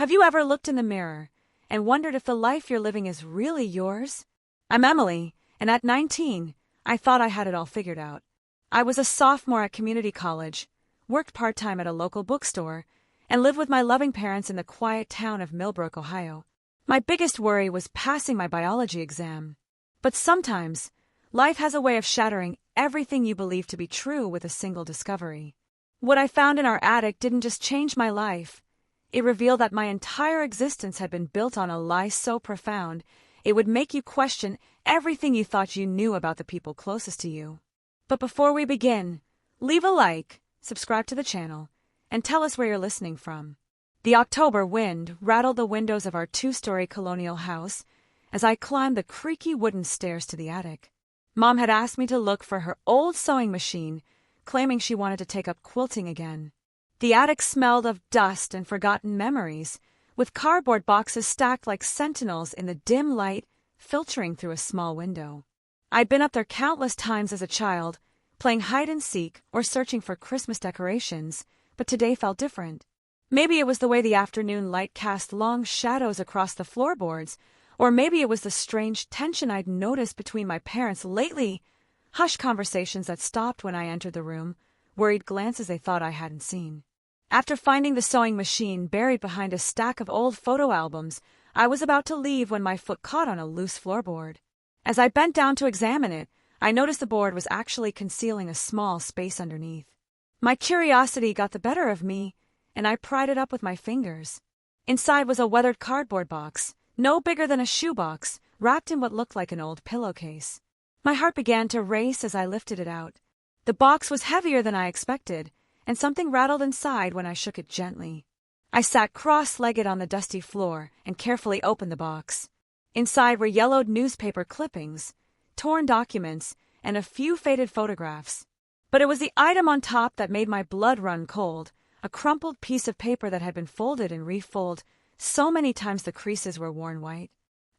Have you ever looked in the mirror and wondered if the life you're living is really yours? I'm Emily, and at 19, I thought I had it all figured out. I was a sophomore at community college, worked part-time at a local bookstore, and lived with my loving parents in the quiet town of Millbrook, Ohio. My biggest worry was passing my biology exam. But sometimes, life has a way of shattering everything you believe to be true with a single discovery. What I found in our attic didn't just change my life. It revealed that my entire existence had been built on a lie so profound, it would make you question everything you thought you knew about the people closest to you. But before we begin, leave a like, subscribe to the channel, and tell us where you're listening from. The October wind rattled the windows of our two-story colonial house as I climbed the creaky wooden stairs to the attic. Mom had asked me to look for her old sewing machine, claiming she wanted to take up quilting again. The attic smelled of dust and forgotten memories, with cardboard boxes stacked like sentinels in the dim light filtering through a small window. I'd been up there countless times as a child, playing hide-and-seek or searching for Christmas decorations, but today felt different. Maybe it was the way the afternoon light cast long shadows across the floorboards, or maybe it was the strange tension I'd noticed between my parents lately, hushed conversations that stopped when I entered the room, worried glances they thought I hadn't seen. After finding the sewing machine buried behind a stack of old photo albums, I was about to leave when my foot caught on a loose floorboard. As I bent down to examine it, I noticed the board was actually concealing a small space underneath. My curiosity got the better of me, and I pried it up with my fingers. Inside was a weathered cardboard box, no bigger than a shoebox, wrapped in what looked like an old pillowcase. My heart began to race as I lifted it out. The box was heavier than I expected, and something rattled inside when I shook it gently. I sat cross-legged on the dusty floor and carefully opened the box. Inside were yellowed newspaper clippings, torn documents, and a few faded photographs. But it was the item on top that made my blood run cold, a crumpled piece of paper that had been folded and refolded so many times the creases were worn white.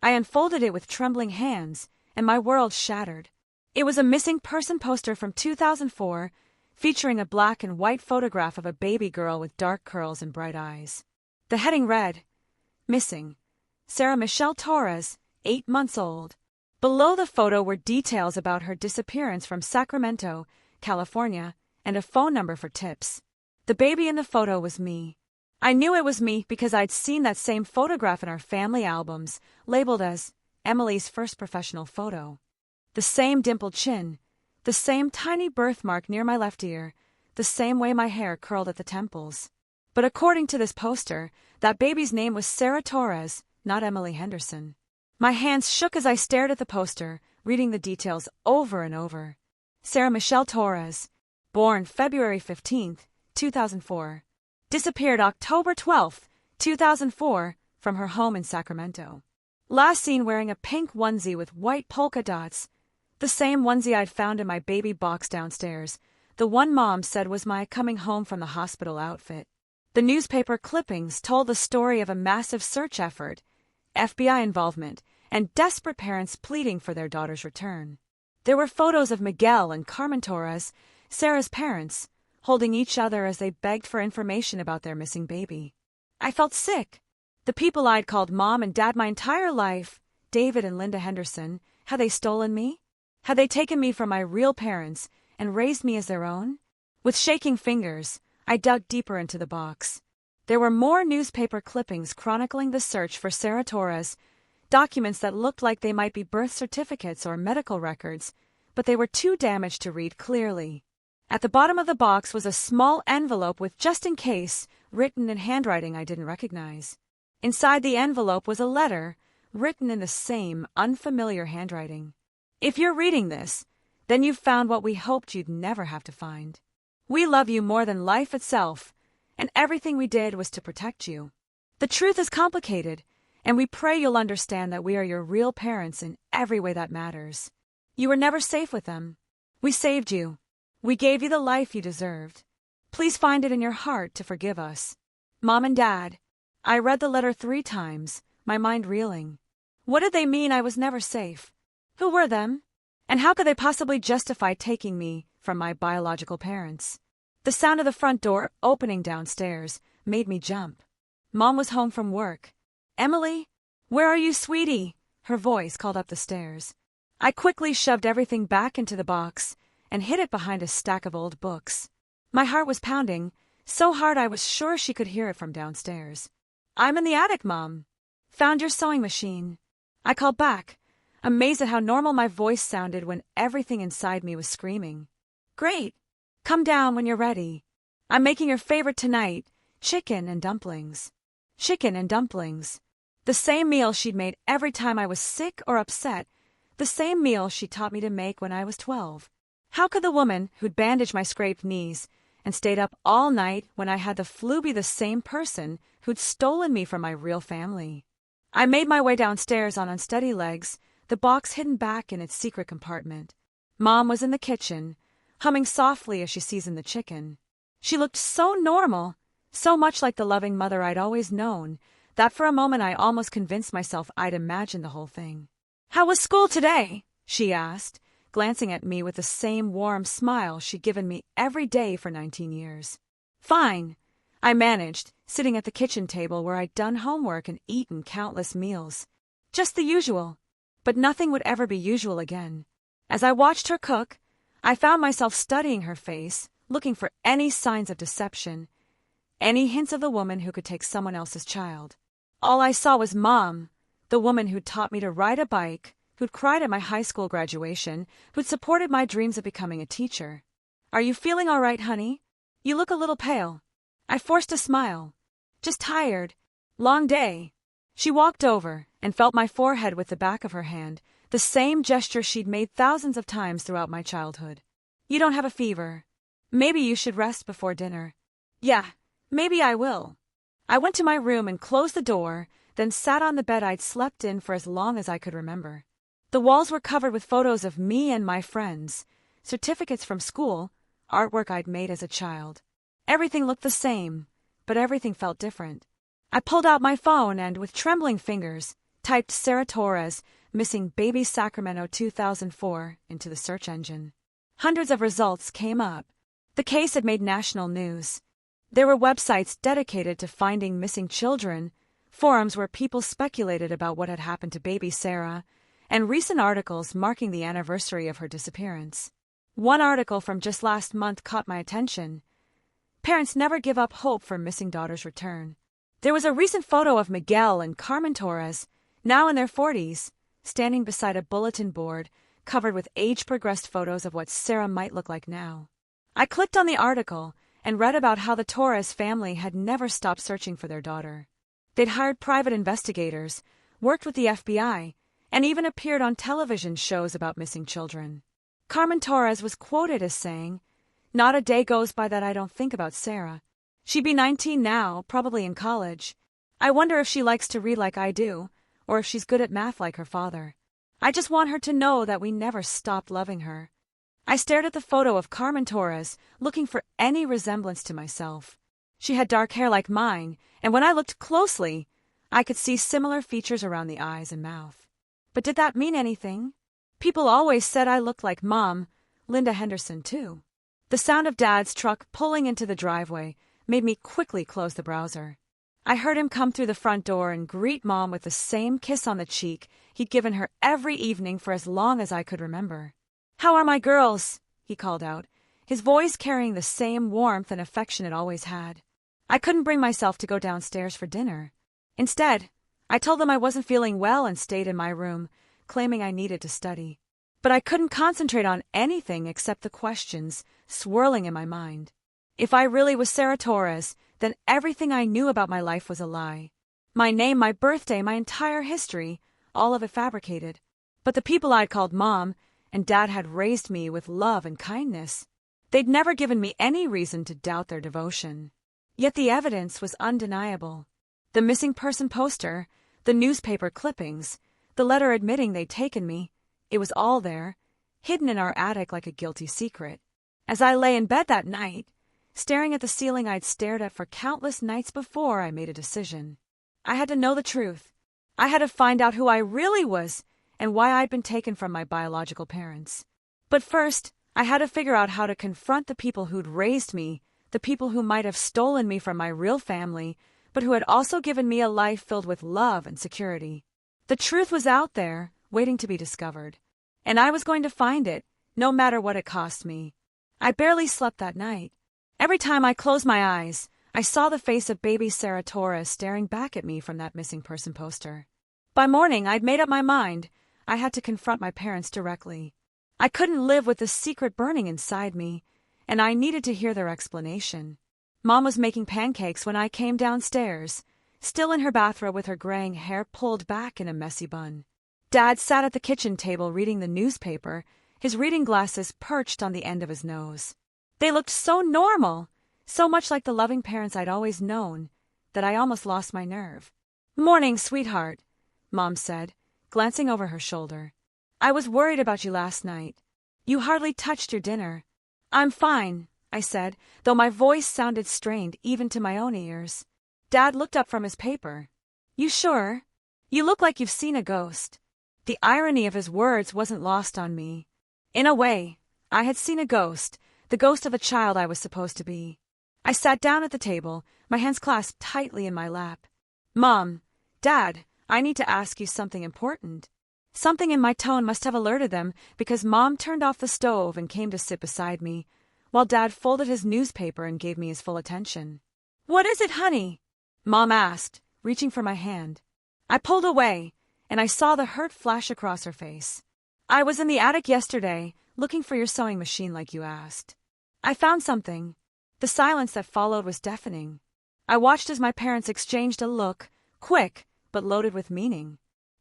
I unfolded it with trembling hands, and my world shattered. It was a missing person poster from 2004, featuring a black and white photograph of a baby girl with dark curls and bright eyes. The heading read, "Missing, Sarah Torres, 8 months old." Below the photo were details about her disappearance from Sacramento, California, and a phone number for tips. The baby in the photo was me. I knew it was me because I'd seen that same photograph in our family albums, labeled as Emily's first professional photo. The same dimpled chin, the same tiny birthmark near my left ear, the same way my hair curled at the temples. But according to this poster, that baby's name was Sarah Torres, not Emily Henderson. My hands shook as I stared at the poster, reading the details over and over. Sarah Torres, born February 15, 2004. Disappeared October 12, 2004, from her home in Sacramento. Last seen wearing a pink onesie with white polka dots, the same onesie I'd found in my baby box downstairs, the one Mom said was my coming home from the hospital outfit. The newspaper clippings told the story of a massive search effort, FBI involvement, and desperate parents pleading for their daughter's return. There were photos of Miguel and Carmen Torres, Sarah's parents, holding each other as they begged for information about their missing baby. I felt sick. The people I'd called Mom and Dad my entire life, David and Linda Henderson, had they stolen me? Had they taken me from my real parents and raised me as their own? With shaking fingers, I dug deeper into the box. There were more newspaper clippings chronicling the search for Sarah Torres, documents that looked like they might be birth certificates or medical records, but they were too damaged to read clearly. At the bottom of the box was a small envelope with "just in case" written in handwriting I didn't recognize. Inside the envelope was a letter, written in the same unfamiliar handwriting. If you're reading this, then you've found what we hoped you'd never have to find. We love you more than life itself, and everything we did was to protect you. The truth is complicated, and we pray you'll understand that we are your real parents in every way that matters. You were never safe with them. We saved you. We gave you the life you deserved. Please find it in your heart to forgive us. Mom and Dad. I read the letter 3 times, my mind reeling. What did they mean I was never safe? Who were them? And how could they possibly justify taking me from my biological parents? The sound of the front door opening downstairs made me jump. Mom was home from work. "Emily? Where are you, sweetie?" Her voice called up the stairs. I quickly shoved everything back into the box and hid it behind a stack of old books. My heart was pounding, so hard I was sure she could hear it from downstairs. "I'm in the attic, Mom. Found your sewing machine." I called back, amazed at how normal my voice sounded when everything inside me was screaming. "Great. Come down when you're ready. I'm making your favorite tonight, chicken and dumplings." Chicken and dumplings. The same meal she'd made every time I was sick or upset, the same meal she taught me to make when I was 12. How could the woman who'd bandaged my scraped knees and stayed up all night when I had the flu be the same person who'd stolen me from my real family? I made my way downstairs on unsteady legs, the box hidden back in its secret compartment. Mom was in the kitchen, humming softly as she seasoned the chicken. She looked so normal, so much like the loving mother I'd always known, that for a moment I almost convinced myself I'd imagined the whole thing. "How was school today?" she asked, glancing at me with the same warm smile she'd given me every day for 19 years. "Fine," I managed, sitting at the kitchen table where I'd done homework and eaten countless meals. Just the usual. But nothing would ever be usual again. As I watched her cook, I found myself studying her face, looking for any signs of deception, any hints of the woman who could take someone else's child. All I saw was Mom, the woman who'd taught me to ride a bike, who'd cried at my high school graduation, who'd supported my dreams of becoming a teacher. "Are you feeling all right, honey? You look a little pale." I forced a smile. "Just tired. Long day." She walked over and felt my forehead with the back of her hand, the same gesture she'd made thousands of times throughout my childhood. "You don't have a fever. Maybe you should rest before dinner." "Yeah, maybe I will." I went to my room and closed the door, then sat on the bed I'd slept in for as long as I could remember. The walls were covered with photos of me and my friends, certificates from school, artwork I'd made as a child. Everything looked the same, but everything felt different. I pulled out my phone and, with trembling fingers, typed Sarah Torres, missing baby Sacramento 2004, into the search engine. Hundreds of results came up. The case had made national news. There were websites dedicated to finding missing children, forums where people speculated about what had happened to baby Sarah, and recent articles marking the anniversary of her disappearance. One article from just last month caught my attention. Parents never give up hope for missing daughter's return. There was a recent photo of Miguel and Carmen Torres, now in their 40s, standing beside a bulletin board covered with age-progressed photos of what Sarah might look like now. I clicked on the article and read about how the Torres family had never stopped searching for their daughter. They'd hired private investigators, worked with the FBI, and even appeared on television shows about missing children. Carmen Torres was quoted as saying, "Not a day goes by that I don't think about Sarah. She'd be 19 now, probably in college. I wonder if she likes to read like I do, or if she's good at math like her father. I just want her to know that we never stopped loving her." I stared at the photo of Carmen Torres, looking for any resemblance to myself. She had dark hair like mine, and when I looked closely, I could see similar features around the eyes and mouth. But did that mean anything? People always said I looked like Mom, Linda Henderson too. The sound of Dad's truck pulling into the driveway made me quickly close the browser. I heard him come through the front door and greet Mom with the same kiss on the cheek he'd given her every evening for as long as I could remember. "How are my girls?" he called out, his voice carrying the same warmth and affection it always had. I couldn't bring myself to go downstairs for dinner. Instead, I told them I wasn't feeling well and stayed in my room, claiming I needed to study. But I couldn't concentrate on anything except the questions swirling in my mind. If I really was Sarah Torres, then everything I knew about my life was a lie. My name, my birthday, my entire history, all of it fabricated. But the people I'd called Mom and Dad had raised me with love and kindness. They'd never given me any reason to doubt their devotion. Yet the evidence was undeniable. The missing person poster, the newspaper clippings, the letter admitting they'd taken me, it was all there, hidden in our attic like a guilty secret. As I lay in bed that night, staring at the ceiling I'd stared at for countless nights before, I made a decision. I had to know the truth. I had to find out who I really was and why I'd been taken from my biological parents. But first, I had to figure out how to confront the people who'd raised me, the people who might have stolen me from my real family, but who had also given me a life filled with love and security. The truth was out there, waiting to be discovered. And I was going to find it, no matter what it cost me. I barely slept that night. Every time I closed my eyes, I saw the face of baby Sarah Torres staring back at me from that missing person poster. By morning, I'd made up my mind. I had to confront my parents directly. I couldn't live with the secret burning inside me, and I needed to hear their explanation. Mom was making pancakes when I came downstairs, still in her bathrobe with her graying hair pulled back in a messy bun. Dad sat at the kitchen table reading the newspaper, his reading glasses perched on the end of his nose. They looked so normal, so much like the loving parents I'd always known, that I almost lost my nerve. "Morning, sweetheart," Mom said, glancing over her shoulder. "I was worried about you last night. You hardly touched your dinner." "I'm fine," I said, though my voice sounded strained even to my own ears. Dad looked up from his paper. "You sure? You look like you've seen a ghost." The irony of his words wasn't lost on me. In a way, I had seen a ghost, the ghost of a child I was supposed to be. I sat down at the table, my hands clasped tightly in my lap. "Mom, Dad, I need to ask you something important." Something in my tone must have alerted them, because Mom turned off the stove and came to sit beside me, while Dad folded his newspaper and gave me his full attention. "What is it, honey?" Mom asked, reaching for my hand. I pulled away, and I saw the hurt flash across her face. "I was in the attic yesterday, looking for your sewing machine like you asked. I found something." The silence that followed was deafening. I watched as my parents exchanged a look, quick but loaded with meaning.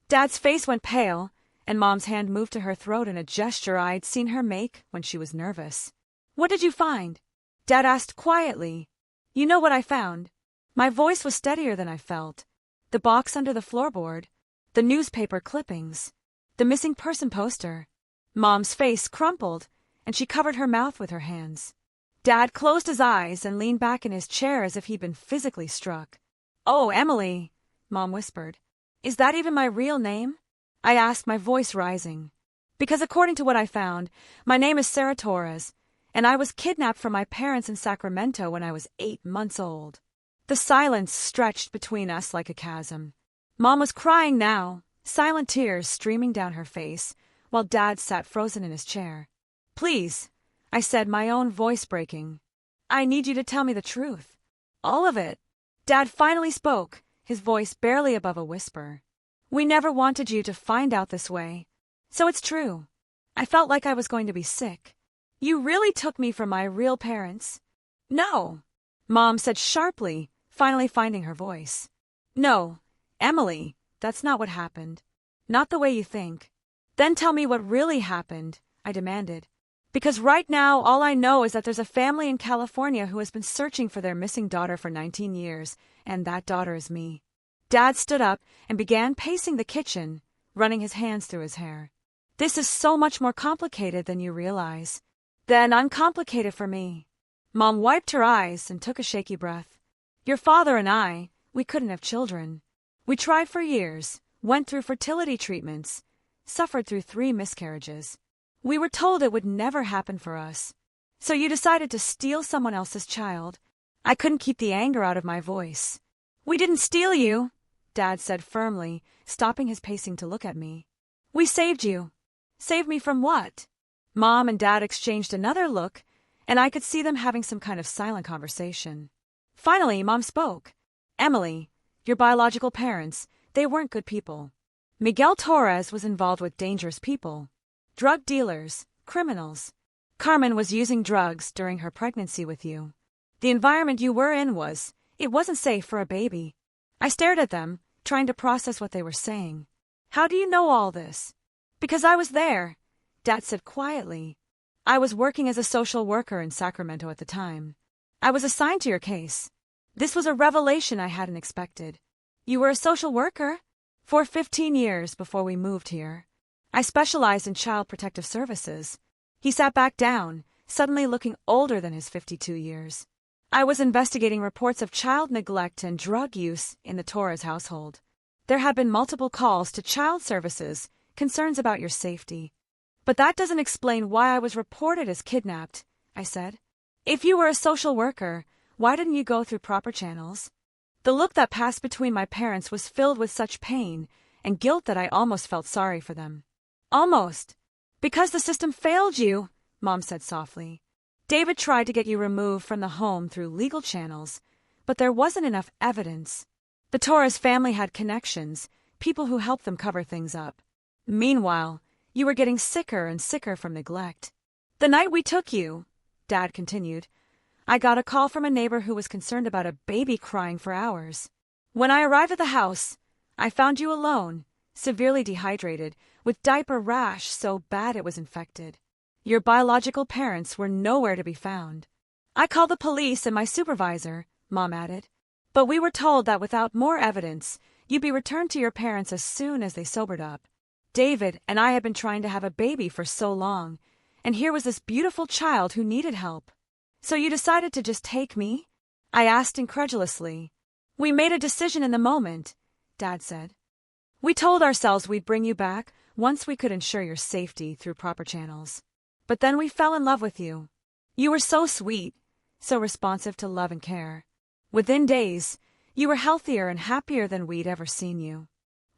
Dad's face went pale, and Mom's hand moved to her throat in a gesture I'd seen her make when she was nervous. "What did you find?" Dad asked quietly. "You know what I found." My voice was steadier than I felt. The box under the floorboard, the newspaper clippings, the missing person poster. Mom's face crumpled, and she covered her mouth with her hands. Dad closed his eyes and leaned back in his chair as if he'd been physically struck. "Oh, Emily," Mom whispered. "Is that even my real name?" I asked, my voice rising. "Because according to what I found, my name is Sarah Torres, and I was kidnapped from my parents in Sacramento when I was 8 months old." The silence stretched between us like a chasm. Mom was crying now, silent tears streaming down her face, while Dad sat frozen in his chair. "Please," I said, my own voice breaking. "I need you to tell me the truth. All of it." Dad finally spoke, his voice barely above a whisper. "We never wanted you to find out this way. So it's true. I felt like I was going to be sick. You really took me from my real parents." "No," Mom said sharply, finally finding her voice. "No, Emily, that's not what happened. Not the way you think." "Then tell me what really happened," I demanded. "Because right now all I know is that there's a family in California who has been searching for their missing daughter for 19 years, and that daughter is me." Dad stood up and began pacing the kitchen, running his hands through his hair. "This is so much more complicated than you realize." "Then uncomplicated for me." Mom wiped her eyes and took a shaky breath. "Your father and I, we couldn't have children. We tried for years, went through fertility treatments, suffered through 3 miscarriages. We were told it would never happen for us. So you decided to steal someone else's child." I couldn't keep the anger out of my voice. "We didn't steal you," Dad said firmly, stopping his pacing to look at me. "We saved you." "Saved me from what?" Mom and Dad exchanged another look, and I could see them having some kind of silent conversation. Finally, Mom spoke. "Emily, your biological parents, they weren't good people. Miguel Torres was involved with dangerous people. Drug dealers, criminals. Carmen was using drugs during her pregnancy with you. The environment you were in it wasn't safe for a baby." I stared at them, trying to process what they were saying. "How do you know all this?" "Because I was there," Dad said quietly. "I was working as a social worker in Sacramento at the time. I was assigned to your case. This was a revelation I hadn't expected." "You were a social worker?" "For 15 years before we moved here. I specialized in child protective services." He sat back down, suddenly looking older than his 52 years. "I was investigating reports of child neglect and drug use in the Torres household. There had been multiple calls to child services, concerns about your safety. But that doesn't explain why I was reported as kidnapped," I said. "If you were a social worker, why didn't you go through proper channels?" The look that passed between my parents was filled with such pain and guilt that I almost felt sorry for them. Almost. Because the system failed you, Mom said softly. David tried to get you removed from the home through legal channels, but there wasn't enough evidence. The Torres family had connections, people who helped them cover things up. Meanwhile, you were getting sicker and sicker from neglect. The night we took you, Dad continued, I got a call from a neighbor who was concerned about a baby crying for hours. When I arrived at the house, I found you alone, severely dehydrated, with diaper rash so bad it was infected. Your biological parents were nowhere to be found. I called the police and my supervisor, Mom added, but we were told that without more evidence, you'd be returned to your parents as soon as they sobered up. David and I had been trying to have a baby for so long, and here was this beautiful child who needed help. So you decided to just take me? I asked incredulously. We made a decision in the moment, Dad said. We told ourselves we'd bring you back once we could ensure your safety through proper channels. But then we fell in love with you. You were so sweet, so responsive to love and care. Within days, you were healthier and happier than we'd ever seen you.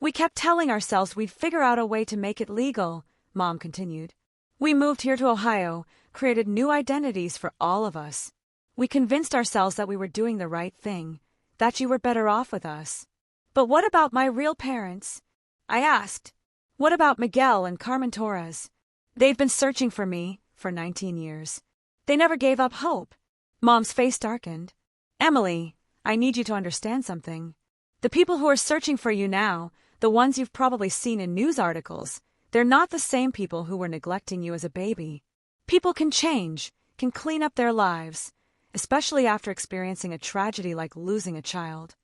We kept telling ourselves we'd figure out a way to make it legal, Mom continued. We moved here to Ohio, created new identities for all of us. We convinced ourselves that we were doing the right thing, that you were better off with us. But what about my real parents? I asked. What about Miguel and Carmen Torres? They've been searching for me for 19 years. They never gave up hope. Mom's face darkened. Emily, I need you to understand something. The people who are searching for you now, the ones you've probably seen in news articles, they're not the same people who were neglecting you as a baby. People can change, can clean up their lives, especially after experiencing a tragedy like losing a child.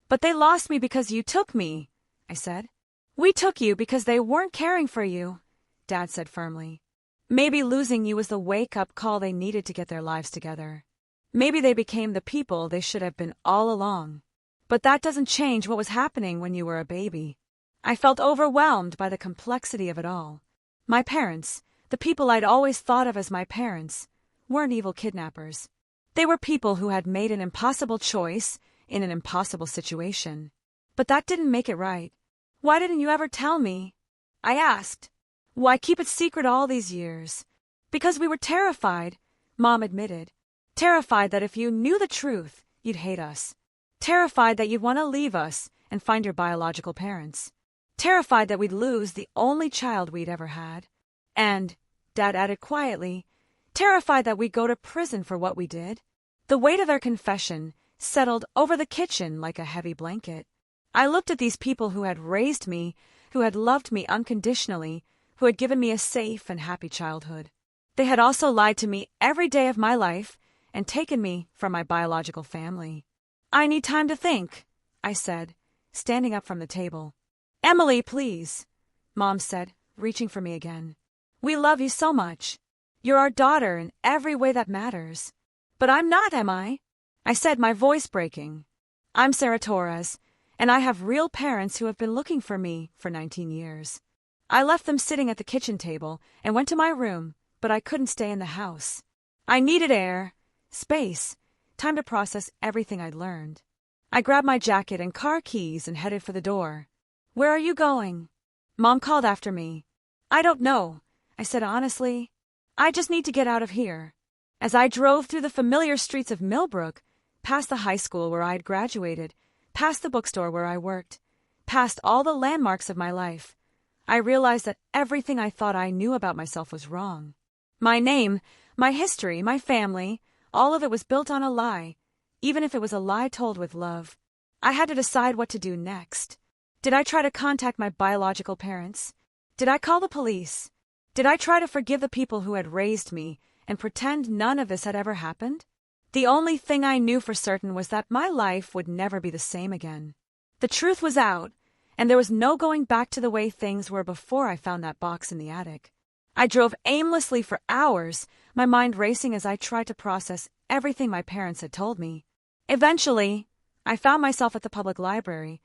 But they lost me because you took me, I said. We took you because they weren't caring for you, Dad said firmly. Maybe losing you was the wake-up call they needed to get their lives together. Maybe they became the people they should have been all along. But that doesn't change what was happening when you were a baby. I felt overwhelmed by the complexity of it all. My parents, the people I'd always thought of as my parents, weren't evil kidnappers. They were people who had made an impossible choice in an impossible situation. But that didn't make it right. Why didn't you ever tell me? I asked. Why keep it secret all these years? Because we were terrified, Mom admitted. Terrified that if you knew the truth, you'd hate us. Terrified that you'd want to leave us and find your biological parents. Terrified that we'd lose the only child we'd ever had. And, Dad added quietly, terrified that we'd go to prison for what we did. The weight of their confession settled over the kitchen like a heavy blanket. I looked at these people who had raised me, who had loved me unconditionally, who had given me a safe and happy childhood. They had also lied to me every day of my life and taken me from my biological family. I need time to think, I said, standing up from the table. Emily, please, Mom said, reaching for me again. We love you so much. You're our daughter in every way that matters. But I'm not, am I? I said, my voice breaking. I'm Sarah Torres, and I have real parents who have been looking for me for 19 years. I left them sitting at the kitchen table and went to my room, but I couldn't stay in the house. I needed air, space, time to process everything I'd learned. I grabbed my jacket and car keys and headed for the door. Where are you going? Mom called after me. I don't know, I said honestly. I just need to get out of here. As I drove through the familiar streets of Millbrook, past the high school where I'd graduated, past the bookstore where I worked, past all the landmarks of my life, I realized that everything I thought I knew about myself was wrong. My name, my history, my family, all of it was built on a lie, even if it was a lie told with love. I had to decide what to do next. Did I try to contact my biological parents? Did I call the police? Did I try to forgive the people who had raised me and pretend none of this had ever happened? The only thing I knew for certain was that my life would never be the same again. The truth was out, and there was no going back to the way things were before I found that box in the attic. I drove aimlessly for hours, my mind racing as I tried to process everything my parents had told me. Eventually, I found myself at the public library,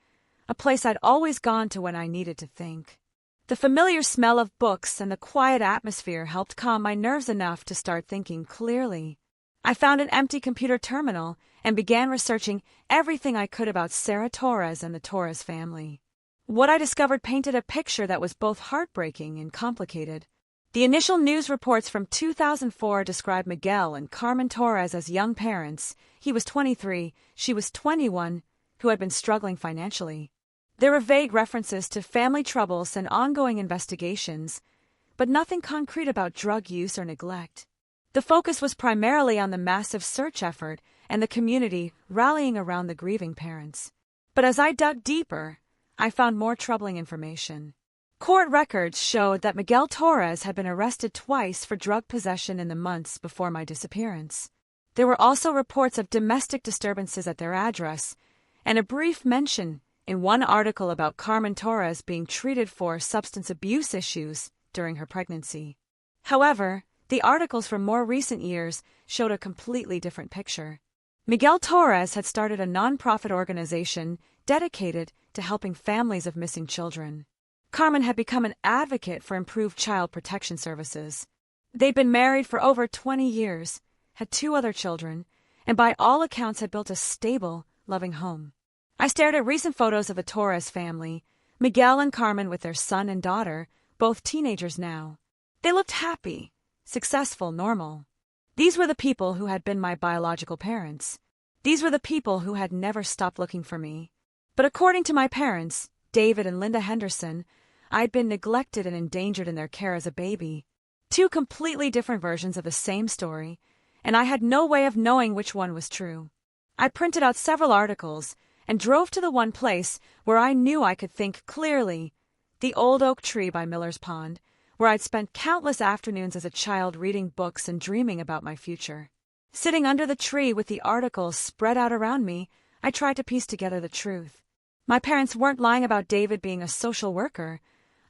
a place I'd always gone to when I needed to think. The familiar smell of books and the quiet atmosphere helped calm my nerves enough to start thinking clearly. I found an empty computer terminal and began researching everything I could about Sarah Torres and the Torres family. What I discovered painted a picture that was both heartbreaking and complicated. The initial news reports from 2004 described Miguel and Carmen Torres as young parents. He was 23, she was 21, who had been struggling financially. There were vague references to family troubles and ongoing investigations, but nothing concrete about drug use or neglect. The focus was primarily on the massive search effort and the community rallying around the grieving parents. But as I dug deeper, I found more troubling information. Court records showed that Miguel Torres had been arrested twice for drug possession in the months before my disappearance. There were also reports of domestic disturbances at their address, and a brief mention in one article about Carmen Torres being treated for substance abuse issues during her pregnancy. However, the articles from more recent years showed a completely different picture. Miguel Torres had started a nonprofit organization dedicated to helping families of missing children. Carmen had become an advocate for improved child protection services. They'd been married for over 20 years, had 2 other children, and by all accounts had built a stable, loving home. I stared at recent photos of the Torres family, Miguel and Carmen with their son and daughter, both teenagers now. They looked happy, successful, normal. These were the people who had been my biological parents. These were the people who had never stopped looking for me. But according to my parents, David and Linda Henderson, I'd been neglected and endangered in their care as a baby. 2 completely different versions of the same story, and I had no way of knowing which one was true. I printed out several articles and drove to the one place where I knew I could think clearly, the old oak tree by Miller's Pond, where I'd spent countless afternoons as a child reading books and dreaming about my future. Sitting under the tree with the articles spread out around me, I tried to piece together the truth. My parents weren't lying about David being a social worker.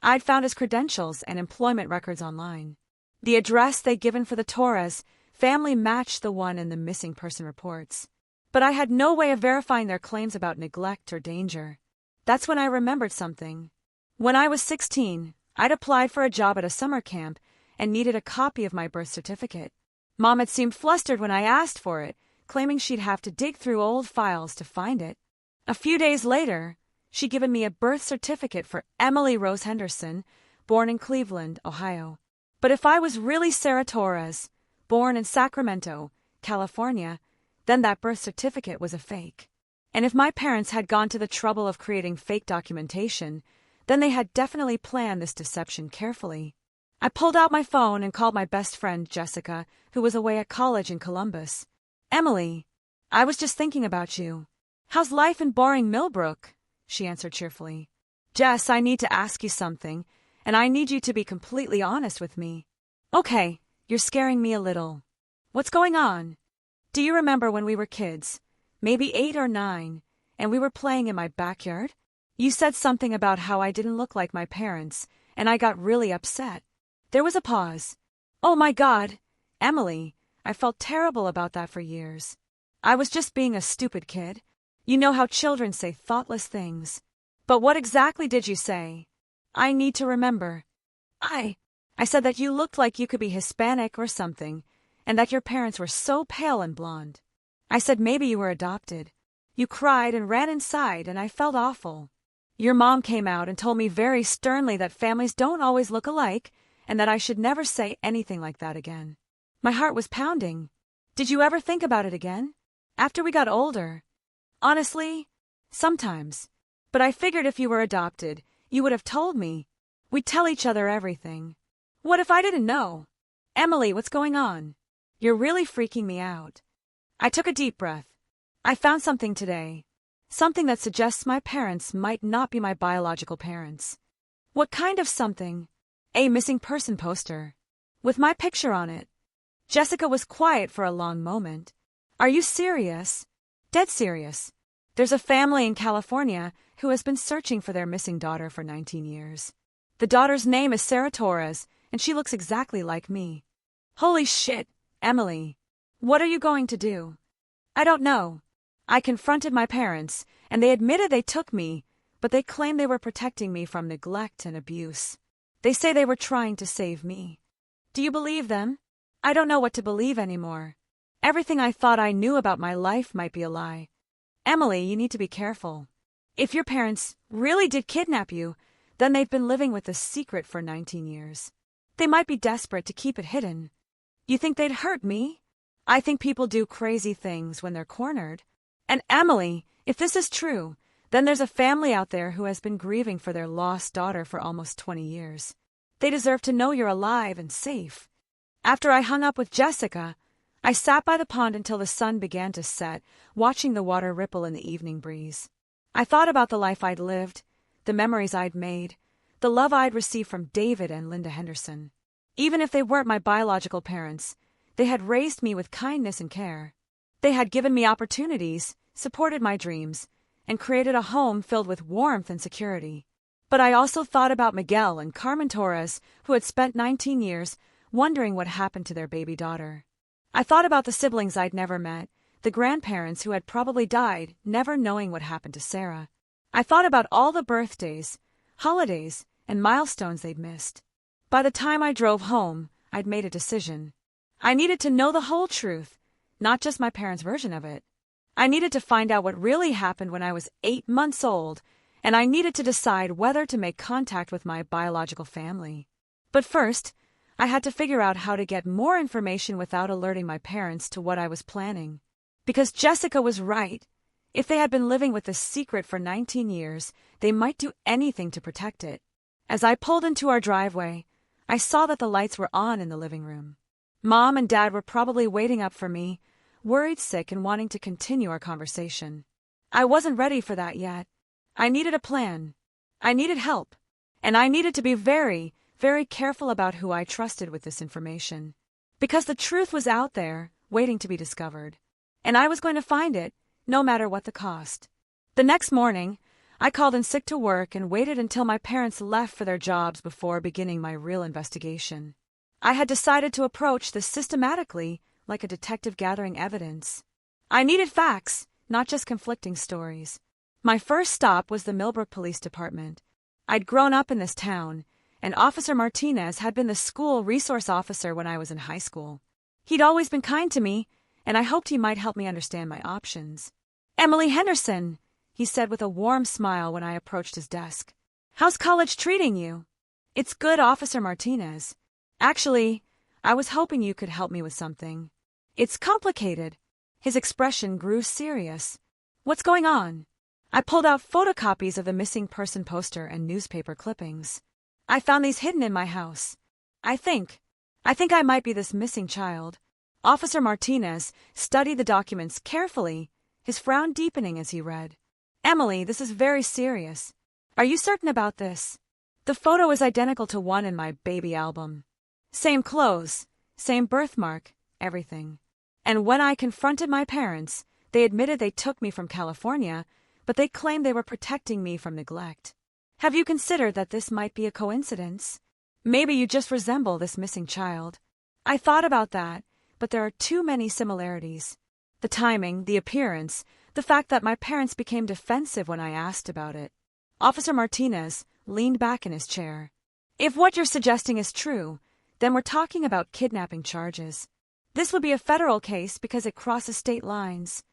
I'd found his credentials and employment records online. The address they'd given for the Torres family matched the one in the missing person reports. But I had no way of verifying their claims about neglect or danger. That's when I remembered something. When I was 16, I'd applied for a job at a summer camp and needed a copy of my birth certificate. Mom had seemed flustered when I asked for it, claiming she'd have to dig through old files to find it. A few days later, she'd given me a birth certificate for Emily Rose Henderson, born in Cleveland, Ohio. But if I was really Sarah Torres, born in Sacramento, California, then that birth certificate was a fake. And if my parents had gone to the trouble of creating fake documentation, then they had definitely planned this deception carefully. I pulled out my phone and called my best friend, Jessica, who was away at college in Columbus. "Emily, I was just thinking about you. How's life in boring Millbrook?" she answered cheerfully. "Jess, I need to ask you something, and I need you to be completely honest with me." "Okay, you're scaring me a little. What's going on?" "Do you remember when we were kids, maybe 8 or 9, and we were playing in my backyard? You said something about how I didn't look like my parents, and I got really upset." There was a pause. "Oh my God, Emily, I felt terrible about that for years. I was just being a stupid kid. You know how children say thoughtless things. But what exactly did you say?" "I need to remember. I said that you looked like you could be Hispanic or something, and that your parents were so pale and blonde. I said maybe you were adopted. You cried and ran inside, and I felt awful. Your mom came out and told me very sternly that families don't always look alike, and that I should never say anything like that again. My heart was pounding. Did you ever think about it again? After we got older?" "Honestly, sometimes. But I figured if you were adopted, you would have told me. We'd tell each other everything. What if I didn't know? Emily, what's going on? You're really freaking me out." I took a deep breath. I found something today. Something that suggests my parents might not be my biological parents. "What kind of something?" "A missing person poster. With my picture on it." Jessica was quiet for a long moment. "Are you serious?" "Dead serious. There's a family in California who has been searching for their missing daughter for 19 years. The daughter's name is Sarah Torres, and she looks exactly like me." "Holy shit, Emily. What are you going to do?" "I don't know. I confronted my parents, and they admitted they took me, but they claim they were protecting me from neglect and abuse. They say they were trying to save me." "Do you believe them?" "I don't know what to believe anymore. Everything I thought I knew about my life might be a lie. Emily, you need to be careful. If your parents really did kidnap you, then they've been living with this secret for 19 years. They might be desperate to keep it hidden. You think they'd hurt me? I think people do crazy things when they're cornered. And Emily, if this is true, then there's a family out there who has been grieving for their lost daughter for almost 20 years. They deserve to know you're alive and safe. After I hung up with Jessica, I sat by the pond until the sun began to set, watching the water ripple in the evening breeze. I thought about the life I'd lived, the memories I'd made, the love I'd received from David and Linda Henderson. Even if they weren't my biological parents, they had raised me with kindness and care. They had given me opportunities, supported my dreams, and created a home filled with warmth and security. But I also thought about Miguel and Carmen Torres, who had spent 19 years wondering what happened to their baby daughter. I thought about the siblings I'd never met, the grandparents who had probably died, never knowing what happened to Sarah. I thought about all the birthdays, holidays, and milestones they'd missed. By the time I drove home, I'd made a decision. I needed to know the whole truth, not just my parents' version of it. I needed to find out what really happened when I was 8 months old, and I needed to decide whether to make contact with my biological family. But first, I had to figure out how to get more information without alerting my parents to what I was planning. Because Jessica was right. If they had been living with this secret for 19 years, they might do anything to protect it. As I pulled into our driveway, I saw that the lights were on in the living room. Mom and Dad were probably waiting up for me, worried sick and wanting to continue our conversation. I wasn't ready for that yet. I needed a plan. I needed help. And I needed to be very, very careful about who I trusted with this information. Because the truth was out there, waiting to be discovered. And I was going to find it, no matter what the cost. The next morning, I called in sick to work and waited until my parents left for their jobs before beginning my real investigation. I had decided to approach this systematically, like a detective gathering evidence. I needed facts, not just conflicting stories. My first stop was the Millbrook Police Department. I'd grown up in this town, and Officer Martinez had been the school resource officer when I was in high school. He'd always been kind to me, and I hoped he might help me understand my options. "Emily Henderson," he said with a warm smile when I approached his desk. "How's college treating you?" "It's good, Officer Martinez. Actually, I was hoping you could help me with something." "It's complicated." His expression grew serious. "What's going on?" I pulled out photocopies of the missing person poster and newspaper clippings. "I found these hidden in my house. I think I might be this missing child." Officer Martinez studied the documents carefully, his frown deepening as he read. "Emily, this is very serious. Are you certain about this? The photo is identical to one in my baby album. Same clothes, same birthmark, everything. And when I confronted my parents, they admitted they took me from California, but they claimed they were protecting me from neglect. Have you considered that this might be a coincidence? Maybe you just resemble this missing child." I thought about that, but there are too many similarities. The timing, the appearance, the fact that my parents became defensive when I asked about it. Officer Martinez leaned back in his chair. "If what you're suggesting is true, then we're talking about kidnapping charges. This would be a federal case because it crosses state lines."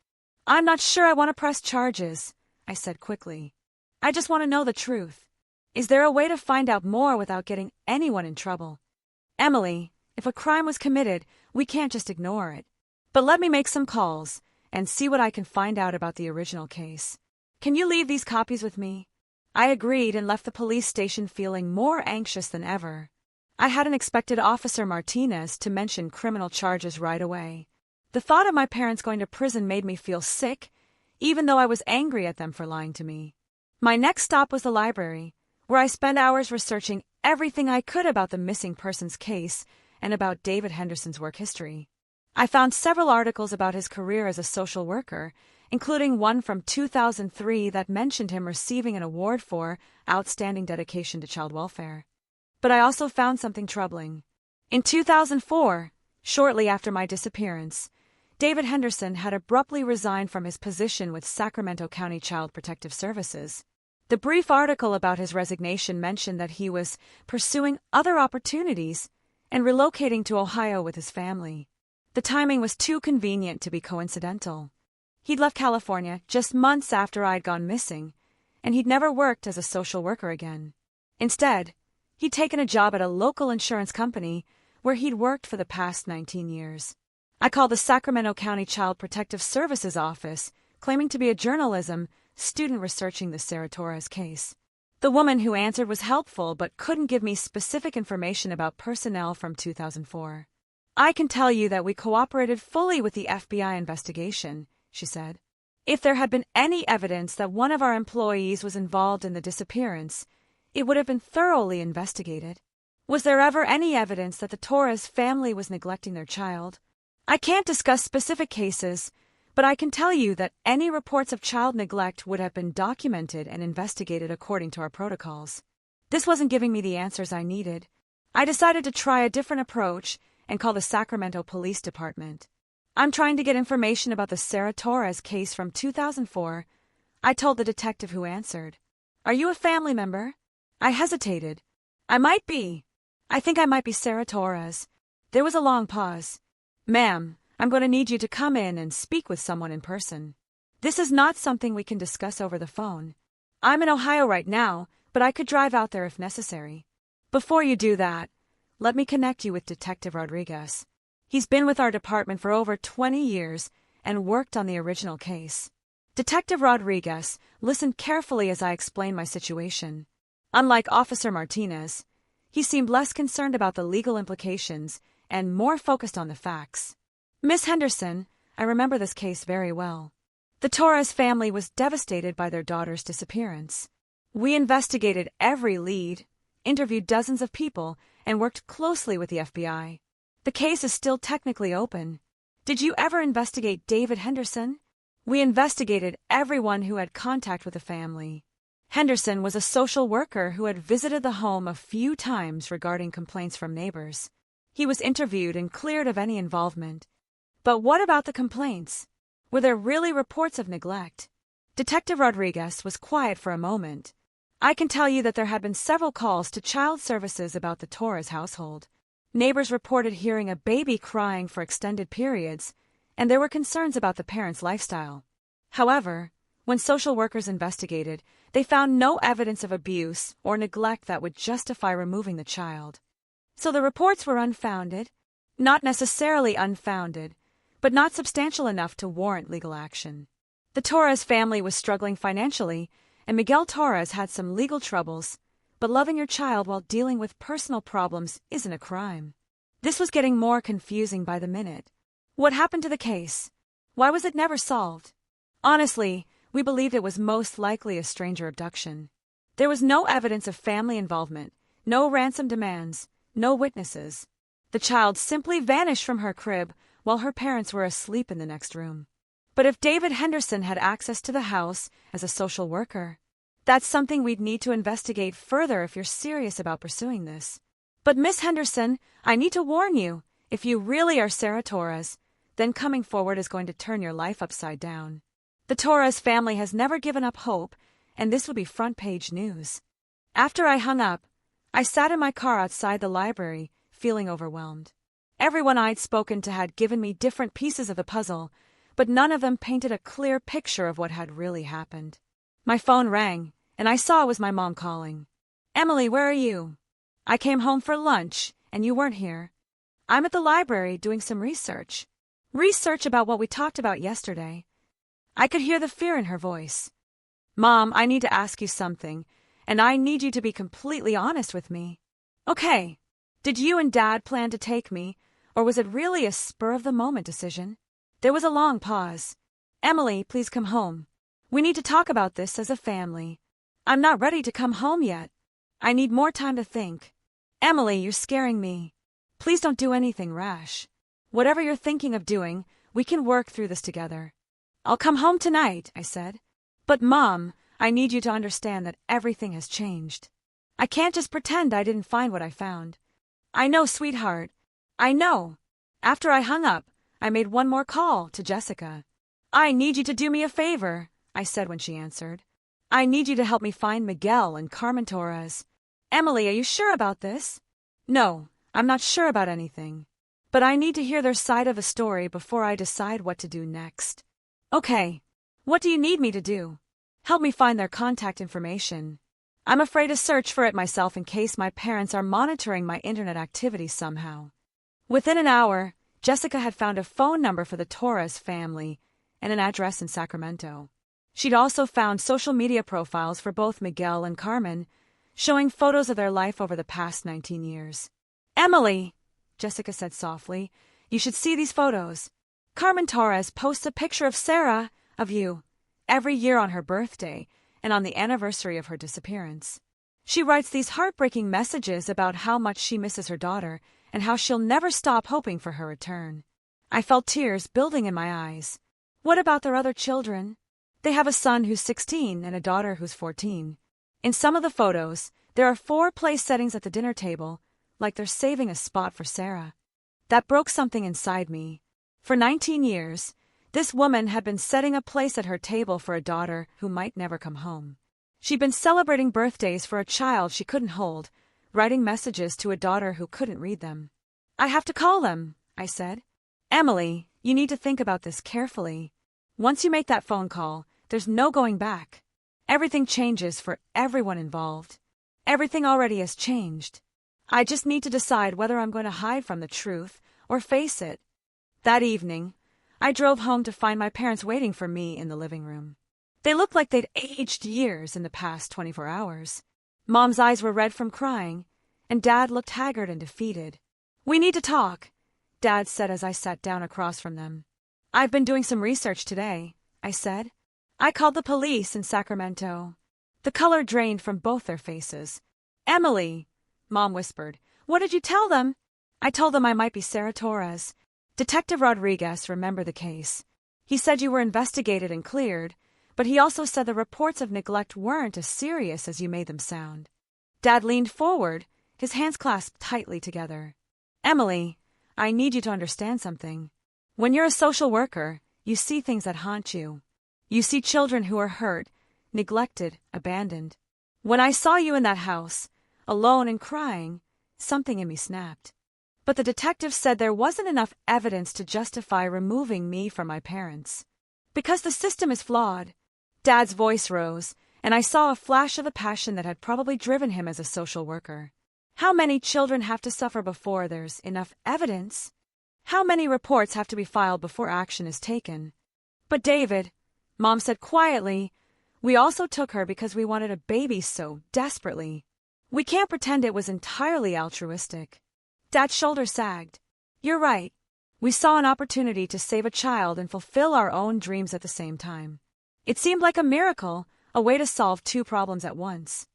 "I'm not sure I want to press charges," I said quickly. "I just want to know the truth. Is there a way to find out more without getting anyone in trouble? Emily, if a crime was committed, we can't just ignore it. But let me make some calls and see what I can find out about the original case. Can you leave these copies with me?" I agreed and left the police station feeling more anxious than ever. I hadn't expected Officer Martinez to mention criminal charges right away. The thought of my parents going to prison made me feel sick, even though I was angry at them for lying to me. My next stop was the library, where I spent hours researching everything I could about the missing persons case and about David Henderson's work history. I found several articles about his career as a social worker, including one from 2003 that mentioned him receiving an award for outstanding dedication to child welfare. But I also found something troubling. In 2004, shortly after my disappearance, David Henderson had abruptly resigned from his position with Sacramento County Child Protective Services. The brief article about his resignation mentioned that he was pursuing other opportunities and relocating to Ohio with his family. The timing was too convenient to be coincidental. He'd left California just months after I'd gone missing, and he'd never worked as a social worker again. Instead, he'd taken a job at a local insurance company where he'd worked for the past 19 years. I called the Sacramento County Child Protective Services office, claiming to be a journalism student researching the Sarah Torres case. The woman who answered was helpful but couldn't give me specific information about personnel from 2004. "I can tell you that we cooperated fully with the FBI investigation," she said. "If there had been any evidence that one of our employees was involved in the disappearance, it would have been thoroughly investigated. Was there ever any evidence that the Torres family was neglecting their child? I can't discuss specific cases, but I can tell you that any reports of child neglect would have been documented and investigated according to our protocols." This wasn't giving me the answers I needed. I decided to try a different approach and call the Sacramento Police Department. "I'm trying to get information about the Sarah Torres case from 2004, I told the detective who answered. "Are you a family member?" I hesitated. "I might be. I think I might be Sarah Torres." There was a long pause. "Ma'am, I'm going to need you to come in and speak with someone in person. This is not something we can discuss over the phone. I'm in Ohio right now, but I could drive out there if necessary. Before you do that, let me connect you with Detective Rodriguez. He's been with our department for over 20 years and worked on the original case." Detective Rodriguez listened carefully as I explained my situation. Unlike Officer Martinez, he seemed less concerned about the legal implications and more focused on the facts. "Miss Henderson, I remember this case very well. The Torres family was devastated by their daughter's disappearance. We investigated every lead, interviewed dozens of people, and worked closely with the FBI. The case is still technically open. Did you ever investigate David Henderson?" "We investigated everyone who had contact with the family. Henderson was a social worker who had visited the home a few times regarding complaints from neighbors. He was interviewed and cleared of any involvement. But what about the complaints? Were there really reports of neglect?" Detective Rodriguez was quiet for a moment. "I can tell you that there had been several calls to child services about the Torres household. Neighbors reported hearing a baby crying for extended periods, and there were concerns about the parents' lifestyle. However, when social workers investigated, they found no evidence of abuse or neglect that would justify removing the child. So the reports were unfounded, not necessarily unfounded, but not substantial enough to warrant legal action. The Torres family was struggling financially, and Miguel Torres had some legal troubles, but loving your child while dealing with personal problems isn't a crime." This was getting more confusing by the minute. What happened to the case? Why was it never solved? Honestly, we believed it was most likely a stranger abduction. There was no evidence of family involvement, no ransom demands, no witnesses. The child simply vanished from her crib while her parents were asleep in the next room. But if David Henderson had access to the house as a social worker, that's something we'd need to investigate further if you're serious about pursuing this. "But Miss Henderson, I need to warn you, if you really are Sarah Torres, then coming forward is going to turn your life upside down. The Torres family has never given up hope, and this would be front-page news." After I hung up, I sat in my car outside the library, feeling overwhelmed. Everyone I'd spoken to had given me different pieces of the puzzle, but none of them painted a clear picture of what had really happened. My phone rang, and I saw it was my mom calling. "Emily, where are you?" "I came home for lunch, and you weren't here." "I'm at the library doing some research." "Research about what we talked about yesterday." I could hear the fear in her voice. "Mom, I need to ask you something, and I need you to be completely honest with me." "Okay. Did you and Dad plan to take me, or was it really a spur-of-the-moment decision?" There was a long pause. "Emily, please come home. We need to talk about this as a family." "I'm not ready to come home yet. I need more time to think." "Emily, you're scaring me. Please don't do anything rash. Whatever you're thinking of doing, we can work through this together." "I'll come home tonight," I said. "But Mom, I need you to understand that everything has changed. I can't just pretend I didn't find what I found." "I know, sweetheart. I know." After I hung up, I made one more call to Jessica. "I need you to do me a favor," I said when she answered. "I need you to help me find Miguel and Carmen Torres." "Emily, are you sure about this?" "No, I'm not sure about anything. but I need to hear their side of the story before I decide what to do next. Okay. What do you need me to do? Help me find their contact information. I'm afraid to search for it myself in case my parents are monitoring my internet activity somehow. Within an hour, Jessica had found a phone number for the Torres family and an address in Sacramento. She'd also found social media profiles for both Miguel and Carmen, showing photos of their life over the past 19 years. Emily, Jessica said softly, you should see these photos. Carmen Torres posts a picture of Sarah, of you, every year on her birthday and on the anniversary of her disappearance. She writes these heartbreaking messages about how much she misses her daughter and how she'll never stop hoping for her return. I felt tears building in my eyes. What about their other children? They have a son who's 16 and a daughter who's 14. In some of the photos, there are 4 place settings at the dinner table, like they're saving a spot for Sarah. That broke something inside me. For 19 years, this woman had been setting a place at her table for a daughter who might never come home. She'd been celebrating birthdays for a child she couldn't hold, writing messages to a daughter who couldn't read them. I have to call them, I said. Emily, you need to think about this carefully. Once you make that phone call, there's no going back. Everything changes for everyone involved. Everything already has changed. I just need to decide whether I'm going to hide from the truth or face it. That evening, I drove home to find my parents waiting for me in the living room. They looked like they'd aged years in the past 24 hours. Mom's eyes were red from crying, and Dad looked haggard and defeated. We need to talk, Dad said as I sat down across from them. I've been doing some research today, I said. I called the police in Sacramento. The color drained from both their faces. Emily, Mom whispered, what did you tell them? I told them I might be Sarah Torres. Detective Rodriguez remembered the case. He said you were investigated and cleared, but he also said the reports of neglect weren't as serious as you made them sound. Dad leaned forward, his hands clasped tightly together. Emily, I need you to understand something. When you're a social worker, you see things that haunt you. You see children who are hurt, neglected, abandoned. When I saw you in that house, alone and crying, something in me snapped. But the detective said there wasn't enough evidence to justify removing me from my parents. Because the system is flawed. Dad's voice rose, and I saw a flash of the passion that had probably driven him as a social worker. How many children have to suffer before there's enough evidence? How many reports have to be filed before action is taken? But David, Mom said quietly, we also took her because we wanted a baby so desperately. We can't pretend it was entirely altruistic. Dad's shoulder sagged. You're right. We saw an opportunity to save a child and fulfill our own dreams at the same time. It seemed like a miracle, a way to solve 2 problems at once.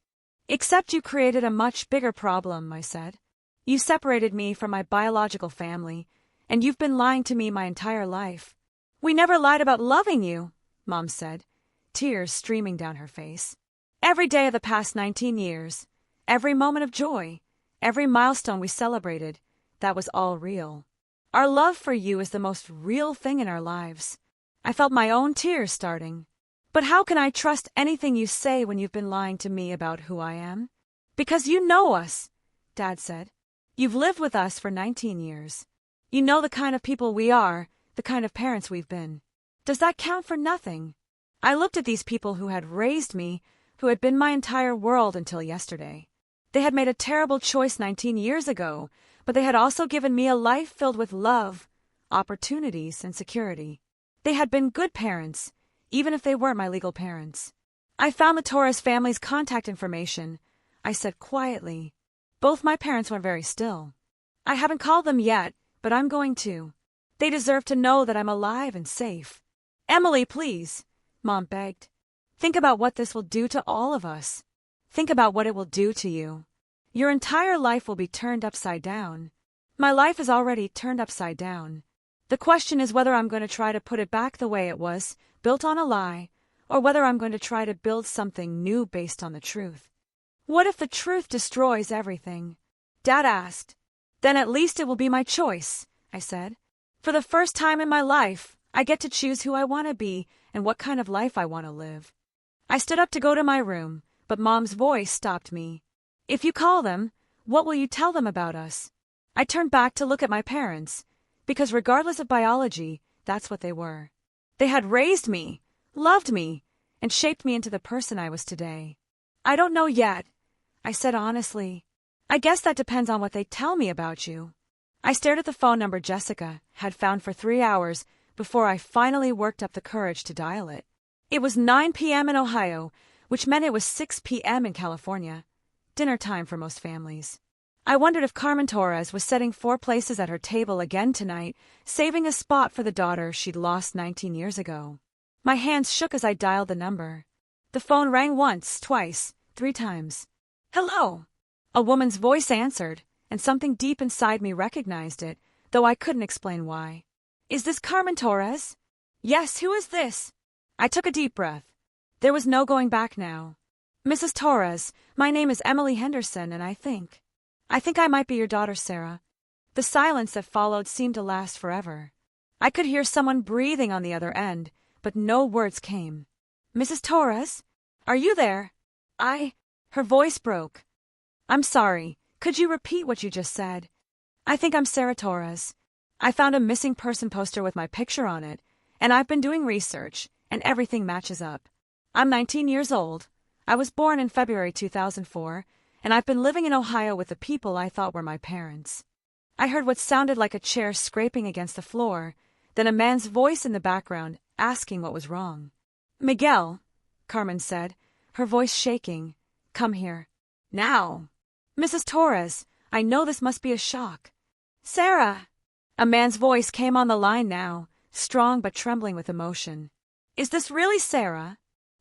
Except you created a much bigger problem, I said. You separated me from my biological family, and you've been lying to me my entire life. We never lied about loving you, Mom said, tears streaming down her face. Every day of the past 19 years, every moment of joy, every milestone we celebrated, that was all real. Our love for you is the most real thing in our lives. I felt my own tears starting. But how can I trust anything you say when you've been lying to me about who I am? Because you know us, Dad said. You've lived with us for 19 years. You know the kind of people we are, the kind of parents we've been. Does that count for nothing? I looked at these people who had raised me, who had been my entire world until yesterday. They had made a terrible choice 19 years ago, but they had also given me a life filled with love, opportunities, and security. They had been good parents, even if they weren't my legal parents. I found the Torres family's contact information, I said quietly. Both my parents were very still. I haven't called them yet, but I'm going to. They deserve to know that I'm alive and safe. Emily, please, Mom begged. Think about what this will do to all of us. Think about what it will do to you. Your entire life will be turned upside down. My life is already turned upside down. The question is whether I'm going to try to put it back the way it was, built on a lie, or whether I'm going to try to build something new based on the truth. What if the truth destroys everything? Dad asked. Then at least it will be my choice, I said. For the first time in my life, I get to choose who I want to be and what kind of life I want to live. I stood up to go to my room, but Mom's voice stopped me. If you call them, what will you tell them about us? I turned back to look at my parents, Because regardless of biology, that's what they were. They had raised me, loved me, and shaped me into the person I was today. I don't know yet, I said honestly. I guess that depends on what they tell me about you. I stared at the phone number Jessica had found for 3 hours before I finally worked up the courage to dial it. It was 9 p.m. in Ohio, which meant it was 6 p.m. in California. Dinner time for most families. I wondered if Carmen Torres was setting 4 places at her table again tonight, saving a spot for the daughter she'd lost 19 years ago. My hands shook as I dialed the number. The phone rang once, twice, 3 times. Hello! A woman's voice answered, and something deep inside me recognized it, though I couldn't explain why. Is this Carmen Torres? Yes, who is this? I took a deep breath. There was no going back now. Mrs. Torres, my name is Emily Henderson, and I think I might be your daughter, Sarah. The silence that followed seemed to last forever. I could hear someone breathing on the other end, but no words came. Mrs. Torres? Are you there? Her voice broke. I'm sorry. Could you repeat what you just said? I think I'm Sarah Torres. I found a missing person poster with my picture on it, and I've been doing research, and everything matches up. I'm 19 years old. I was born in February 2004, and I've been living in Ohio with the people I thought were my parents. I heard what sounded like a chair scraping against the floor, then a man's voice in the background asking what was wrong. Miguel, Carmen said, her voice shaking. Come here. Now. Mrs. Torres, I know this must be a shock. Sarah! A man's voice came on the line now, strong but trembling with emotion. Is this really Sarah?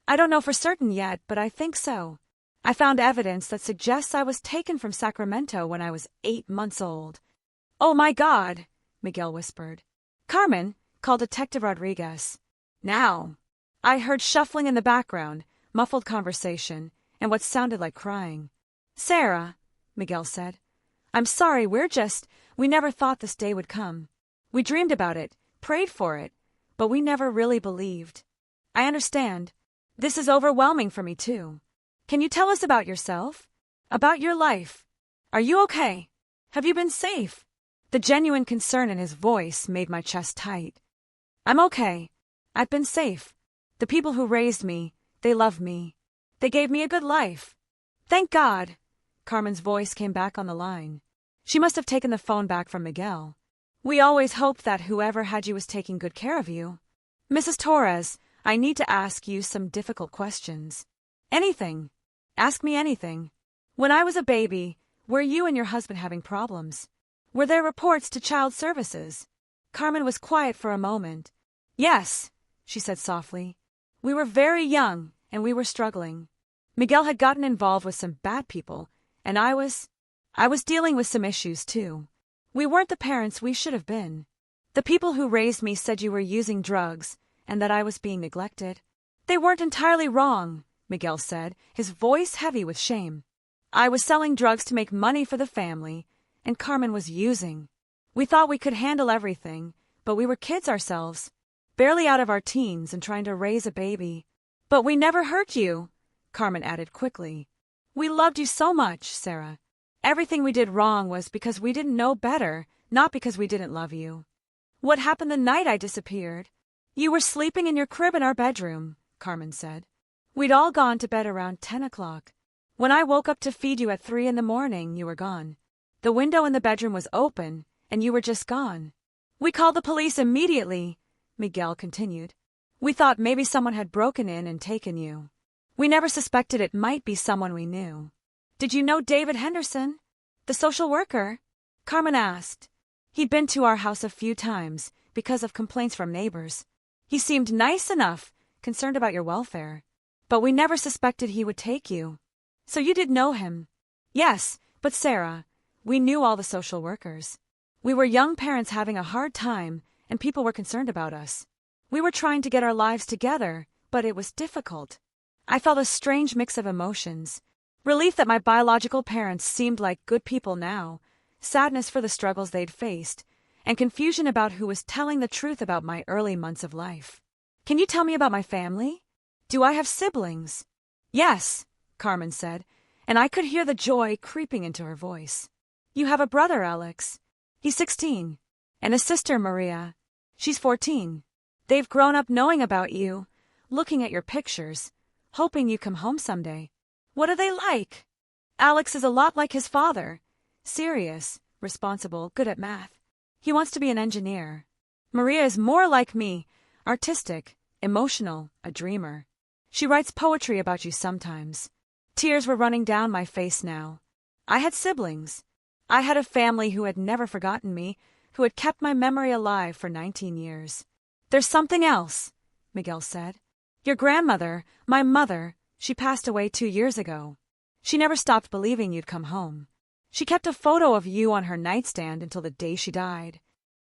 I don't know for certain yet, but I think so. I found evidence that suggests I was taken from Sacramento when I was 8 months old. Oh my God, Miguel whispered. Carmen, called Detective Rodriguez. Now. I heard shuffling in the background, muffled conversation, and what sounded like crying. Sarah, Miguel said. I'm sorry, we never thought this day would come. We dreamed about it, prayed for it, but we never really believed. I understand. This is overwhelming for me too. Can you tell us about yourself? About your life? Are you okay? Have you been safe? The genuine concern in his voice made my chest tight. I'm okay. I've been safe. The people who raised me, they loved me. They gave me a good life. Thank God. Carmen's voice came back on the line. She must have taken the phone back from Miguel. We always hoped that whoever had you was taking good care of you. Mrs. Torres, I need to ask you some difficult questions. Anything. Ask me anything. When I was a baby, were you and your husband having problems? Were there reports to child services? Carmen was quiet for a moment. Yes, she said softly. We were very young, and we were struggling. Miguel had gotten involved with some bad people, and I was dealing with some issues too. We weren't the parents we should have been. The people who raised me said you were using drugs, and that I was being neglected. They weren't entirely wrong, Miguel said, his voice heavy with shame. I was selling drugs to make money for the family, and Carmen was using. We thought we could handle everything, but we were kids ourselves, barely out of our teens and trying to raise a baby. But we never hurt you, Carmen added quickly. We loved you so much, Sarah. Everything we did wrong was because we didn't know better, not because we didn't love you. What happened the night I disappeared? You were sleeping in your crib in our bedroom, Carmen said. We'd all gone to bed around 10 o'clock. When I woke up to feed you at 3 in the morning, you were gone. The window in the bedroom was open, and you were just gone. We called the police immediately, Miguel continued. We thought maybe someone had broken in and taken you. We never suspected it might be someone we knew. Did you know David Henderson, the social worker? Carmen asked. He'd been to our house a few times because of complaints from neighbors. He seemed nice enough, concerned about your welfare. But we never suspected he would take you. So you did know him? Yes, but Sarah, we knew all the social workers. We were young parents having a hard time, and people were concerned about us. We were trying to get our lives together, but it was difficult. I felt a strange mix of emotions. Relief that my biological parents seemed like good people now, sadness for the struggles they'd faced, and confusion about who was telling the truth about my early months of life. Can you tell me about my family? Do I have siblings? Yes, Carmen said, and I could hear the joy creeping into her voice. You have a brother, Alex. He's 16. And a sister, Maria. She's 14. They've grown up knowing about you, looking at your pictures, hoping you come home someday. What are they like? Alex is a lot like his father. Serious, responsible, good at math. He wants to be an engineer. Maria is more like me, artistic, emotional, a dreamer. She writes poetry about you sometimes. Tears were running down my face now. I had siblings. I had a family who had never forgotten me, who had kept my memory alive for 19 years. There's something else, Miguel said. Your grandmother, my mother, she passed away 2 years ago. She never stopped believing you'd come home. She kept a photo of you on her nightstand until the day she died.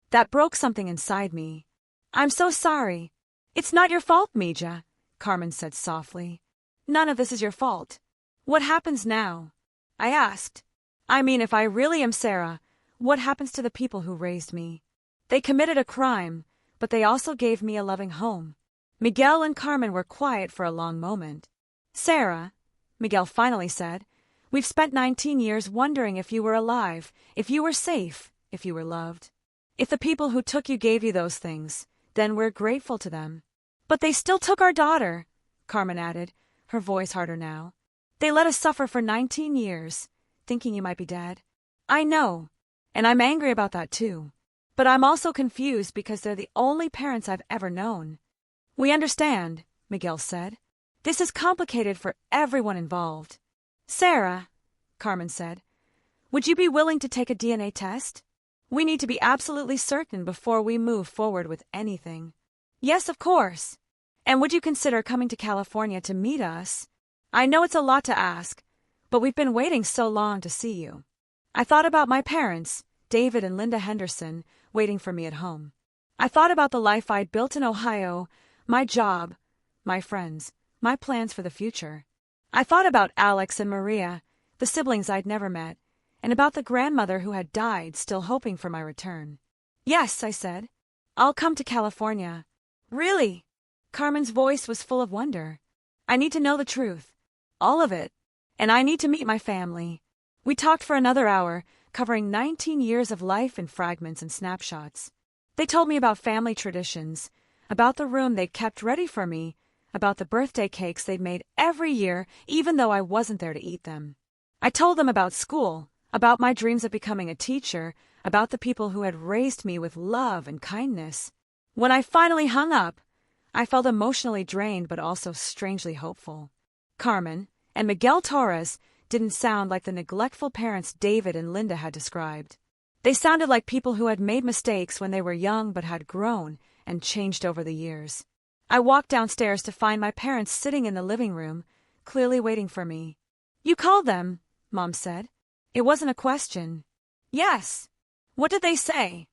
That broke something inside me. I'm so sorry. It's not your fault, Mija, Carmen said softly. None of this is your fault. What happens now? I asked. I mean, if I really am Sarah, what happens to the people who raised me? They committed a crime, but they also gave me a loving home. Miguel and Carmen were quiet for a long moment. Sarah, Miguel finally said, we've spent 19 years wondering if you were alive, if you were safe, if you were loved. If the people who took you gave you those things, then we're grateful to them. But they still took our daughter, Carmen added, her voice harder now. They let us suffer for 19 years, thinking you might be dead. I know, and I'm angry about that too. But I'm also confused because they're the only parents I've ever known. We understand, Miguel said. This is complicated for everyone involved. Sarah, Carmen said, would you be willing to take a DNA test? We need to be absolutely certain before we move forward with anything. Yes, of course. And would you consider coming to California to meet us? I know it's a lot to ask, but we've been waiting so long to see you. I thought about my parents, David and Linda Henderson, waiting for me at home. I thought about the life I'd built in Ohio, my job, my friends, my plans for the future. I thought about Alex and Maria, the siblings I'd never met, and about the grandmother who had died, still hoping for my return. Yes, I said. I'll come to California. Really? Carmen's voice was full of wonder. I need to know the truth. All of it. And I need to meet my family. We talked for another hour, covering 19 years of life in fragments and snapshots. They told me about family traditions, about the room they'd kept ready for me, about the birthday cakes they'd made every year, even though I wasn't there to eat them. I told them about school, about my dreams of becoming a teacher, about the people who had raised me with love and kindness. When I finally hung up, I felt emotionally drained but also strangely hopeful. Carmen and Miguel Torres didn't sound like the neglectful parents David and Linda had described. They sounded like people who had made mistakes when they were young but had grown and changed over the years. I walked downstairs to find my parents sitting in the living room, clearly waiting for me. You called them, Mom said. It wasn't a question. Yes. What did they say?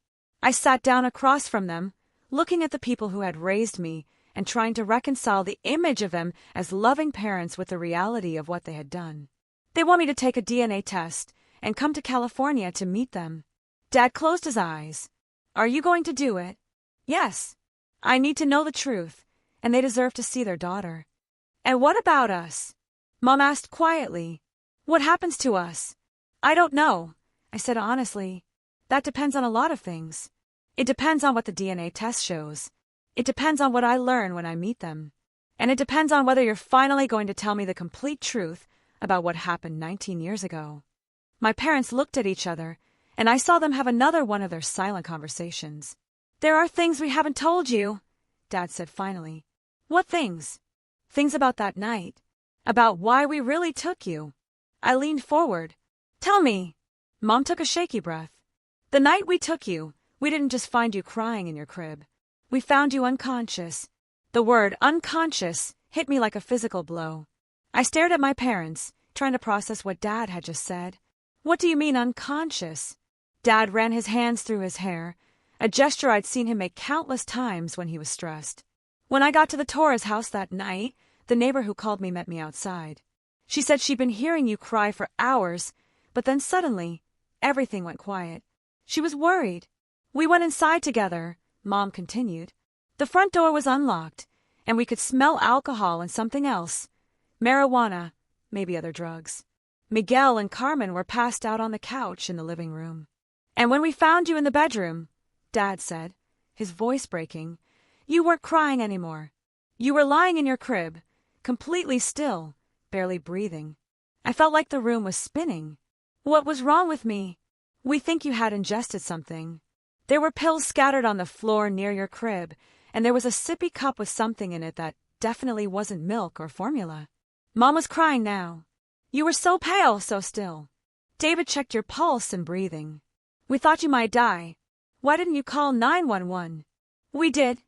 I sat down across from them, looking at the people who had raised me and trying to reconcile the image of them as loving parents with the reality of what they had done. They want me to take a DNA test and come to California to meet them. Dad closed his eyes. Are you going to do it? Yes. I need to know the truth, and they deserve to see their daughter. And what about us? Mom asked quietly. What happens to us? I don't know, I said honestly. That depends on a lot of things. It depends on what the DNA test shows. It depends on what I learn when I meet them. And it depends on whether you're finally going to tell me the complete truth about what happened 19 years ago. My parents looked at each other, and I saw them have another one of their silent conversations. There are things we haven't told you, Dad said finally. What things? Things about that night. About why we really took you. I leaned forward. Tell me. Mom took a shaky breath. The night we took you, we didn't just find you crying in your crib. We found you unconscious. The word unconscious hit me like a physical blow. I stared at my parents, trying to process what Dad had just said. What do you mean unconscious? Dad ran his hands through his hair, a gesture I'd seen him make countless times when he was stressed. When I got to the Torres house that night, the neighbor who called me met me outside. She said she'd been hearing you cry for hours, but then suddenly, everything went quiet. She was worried. We went inside together, Mom continued. The front door was unlocked, and we could smell alcohol and something else. Marijuana, maybe other drugs. Miguel and Carmen were passed out on the couch in the living room. And when we found you in the bedroom, Dad said, his voice breaking. You weren't crying anymore. You were lying in your crib, completely still, barely breathing. I felt like the room was spinning. What was wrong with me? We think you had ingested something. There were pills scattered on the floor near your crib, and there was a sippy cup with something in it that definitely wasn't milk or formula. Mom was crying now. You were so pale, so still. David checked your pulse and breathing. We thought you might die. Why didn't you call 911? We did,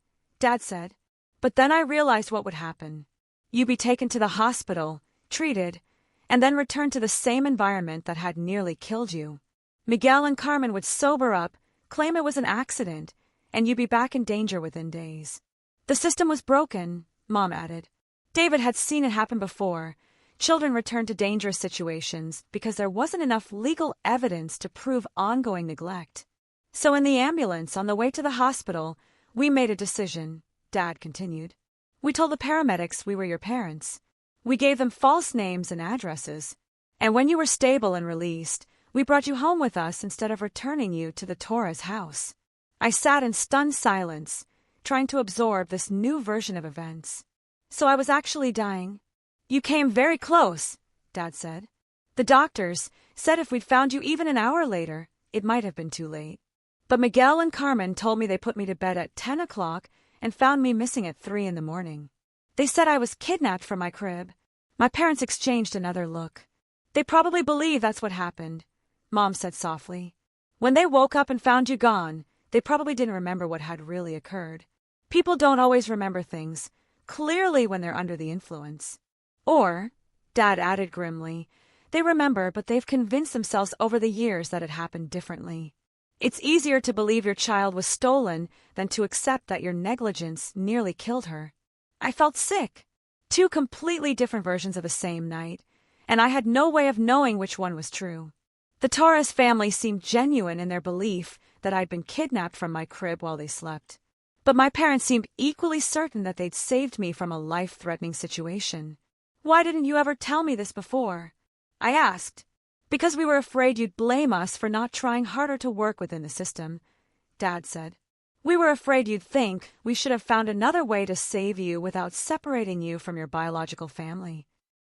Dad said. But then I realized what would happen. You'd be taken to the hospital, treated, and then returned to the same environment that had nearly killed you. Miguel and Carmen would sober up, claim it was an accident, and you'd be back in danger within days. The system was broken, Mom added. David had seen it happen before. Children returned to dangerous situations because there wasn't enough legal evidence to prove ongoing neglect. So in the ambulance on the way to the hospital, we made a decision, Dad continued. We told the paramedics we were your parents. We gave them false names and addresses. And when you were stable and released, we brought you home with us instead of returning you to the Torres house. I sat in stunned silence, trying to absorb this new version of events. So I was actually dying. You came very close, Dad said. The doctors said if we'd found you even an hour later, it might have been too late. But Miguel and Carmen told me they put me to bed at 10 o'clock and found me missing at 3 in the morning. They said I was kidnapped from my crib. My parents exchanged another look. They probably believe that's what happened, Mom said softly. When they woke up and found you gone, they probably didn't remember what had really occurred. People don't always remember things, clearly when they're under the influence. Or, Dad added grimly, they remember, but they've convinced themselves over the years that it happened differently. It's easier to believe your child was stolen than to accept that your negligence nearly killed her. I felt sick. 2 completely different versions of the same night, and I had no way of knowing which one was true. The Torres family seemed genuine in their belief that I'd been kidnapped from my crib while they slept. But my parents seemed equally certain that they'd saved me from a life-threatening situation. Why didn't you ever tell me this before? I asked. Because we were afraid you'd blame us for not trying harder to work within the system, Dad said. We were afraid you'd think we should have found another way to save you without separating you from your biological family.